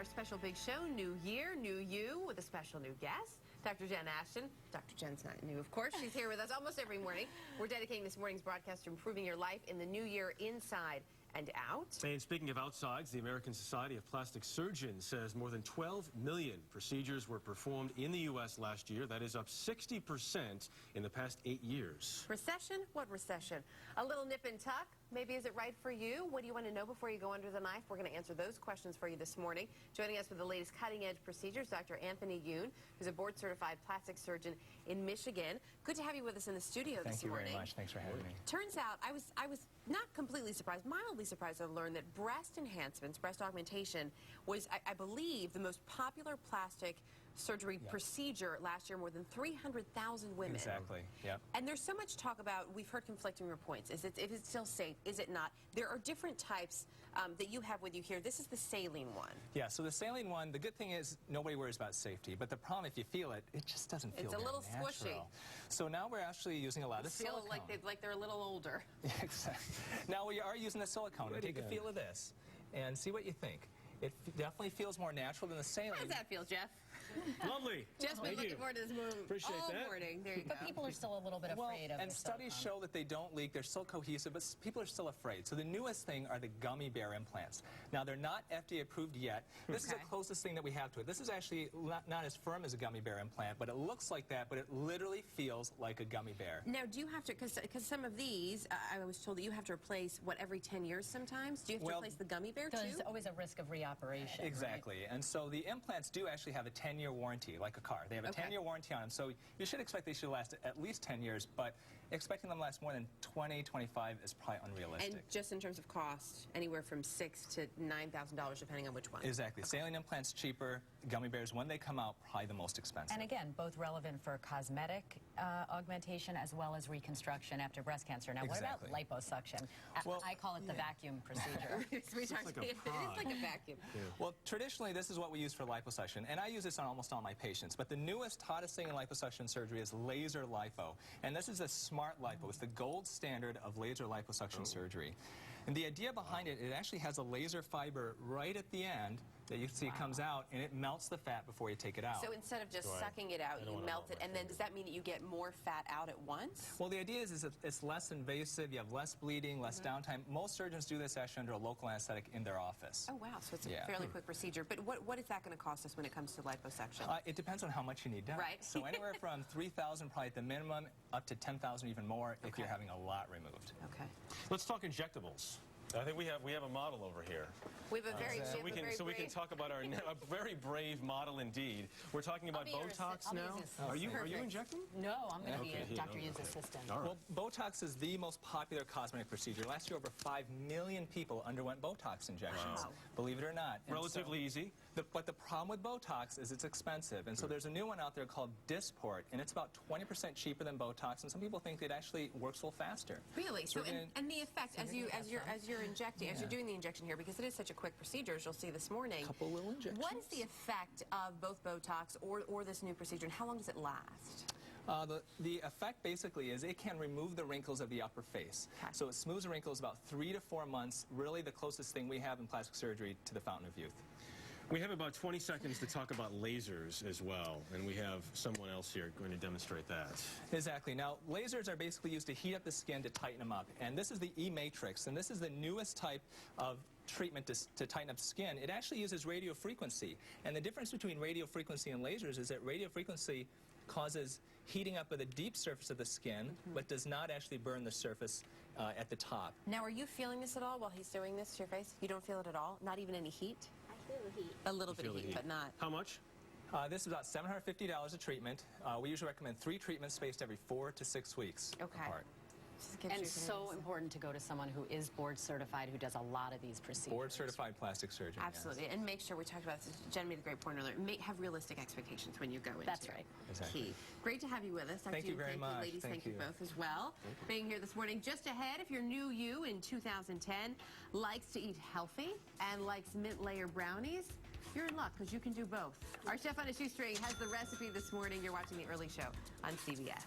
special big show, New Year, New You, with a special new guest, Dr. Jen Ashton. Dr. Jen's not new, of course. She's here with us almost every morning. We're dedicating this morning's broadcast to improving your life in the new year, inside and out. And speaking of outsides, the American Society of Plastic Surgeons says more than 12 million procedures were performed in the U.S. last year. That is up 60% in the past 8 years. Recession? What recession? A little nip and tuck? Maybe is it right for you? What do you want to know before you go under the knife? We're going to answer those questions for you this morning. Joining us with the latest cutting-edge procedures, Dr. Anthony Yoon, who's a board-certified plastic surgeon in Michigan. Good to have you with us in the studio this morning. Thank you very much. Thanks for having me. Turns out, I was not completely surprised, mildly surprised to learn that breast enhancements, breast augmentation, was, I believe, the most popular plastic surgery procedure last year. More than 300,000 women. Exactly, yeah. And there's so much talk about, we've heard conflicting reports. Is it still safe? Is it not? There are different types that you have with you here. This is the saline one. Yeah, so the saline one, the good thing is nobody worries about safety, but the problem, if you feel it, it just doesn't feel It's a little natural. squishy. So now we're actually using a lot of silicone. Feel like they're a little older. Exactly. Now we are using the silicone. Take a feel of this and see what you think. It definitely feels more natural than the saline. How does that feel, Jeff? Lovely. Jeff's been looking forward to this move Appreciate all that. morning. There you go. But people are still a little bit afraid of and the studies silicone. show that they don't leak. They're still cohesive, but people are still afraid. So the newest thing are the gummy bear implants. Now, they're not FDA approved yet. This is the closest thing that we have to it. This is actually not as firm as a gummy bear implant, but it looks like that, but it literally feels like a gummy bear. Now, do you have to, because some of these, I was told that you have to replace, what, every 10 years sometimes? Do you have to replace the gummy bear, too? There's always a risk of reoperation. Exactly. Right? And so the implants do actually have a 10-year warranty, like a car. They have a 10-year warranty on them, so you should expect they should last at least 10 years, but expecting them to last more than 20, 25 is probably unrealistic. And just in terms of cost, anywhere from $6,000 to $9,000, depending on which one. Exactly. Saline implants cheaper, gummy bears, when they come out, probably the most expensive. And again, both relevant for cosmetic augmentation as well as reconstruction after breast cancer. Now, what about liposuction? Well, I call it the vacuum procedure. It's like a vacuum. Yeah. Well, traditionally, this is what we use for liposuction, and I use this on almost all my patients. But the newest, hottest thing in liposuction surgery is laser lipo. And this is a smart lipo. It's the gold standard of laser liposuction surgery. And the idea behind it, it actually has a laser fiber right at the end that you see comes out, and it melts the fat before you take it out. So instead of just sucking it out, you melt it, and then does that mean that you get more fat out at once? Well, the idea is it's less invasive, you have less bleeding, less downtime. Most surgeons do this actually under a local anesthetic in their office. Oh, wow, so it's a fairly quick procedure. But what is that going to cost us when it comes to liposuction? It depends on how much you need done. Right. So anywhere from $3,000 probably at the minimum, up to $10,000 even more if you're having a lot removed. Okay. Let's talk injectables. I think we have a model over here. We have a very we can talk about our a very brave model indeed. We're talking about Botox now. Are you injecting? No, I'm going to be Dr. Yoon's assistant. All right. Well, Botox is the most popular cosmetic procedure. Last year, over 5 million people underwent Botox injections. Wow. Believe it or not. And Relatively easy. But the problem with Botox is it's expensive. And so there's a new one out there called Dysport, and it's about 20% cheaper than Botox. And some people think it actually works a little faster. Really? So and the effect as you're injecting, as you're doing the injection here, because it is such a quick procedure, as you'll see this morning. A couple little injections. What is the effect of both Botox or this new procedure, and how long does it last? The effect basically is it can remove the wrinkles of the upper face. Okay. So it smooths the wrinkles about 3 to 4 months, really the closest thing we have in plastic surgery to the fountain of youth. We have about 20 seconds to talk about lasers as well, and we have someone else here going to demonstrate that. Exactly. Now, lasers are basically used to heat up the skin to tighten them up, and this is the E-matrix, and this is the newest type of treatment to tighten up skin. It actually uses radio frequency, and the difference between radio frequency and lasers is that radio frequency causes heating up of the deep surface of the skin, but does not actually burn the surface at the top. Now, are you feeling this at all while he's doing this to your face? You don't feel it at all? Not even any heat? I feel the heat. A little bit of heat, but not. How much? This is about $750 a treatment. We usually recommend 3 treatments spaced every 4 to 6 weeks apart. And so important to go to someone who is board certified, who does a lot of these procedures. Board certified plastic surgeon. Absolutely, yes. and make sure, we talked about this, Jen made a great point earlier, have realistic expectations when you go into it. That's right. Exactly. Key. Great to have you with us. Dr. Thank you very much. Ladies, thank you both as well. Being here this morning. Just ahead, if you're new you in 2010, likes to eat healthy and likes mint layer brownies, you're in luck because you can do both. Our chef on a shoestring has the recipe this morning. You're watching The Early Show on CBS.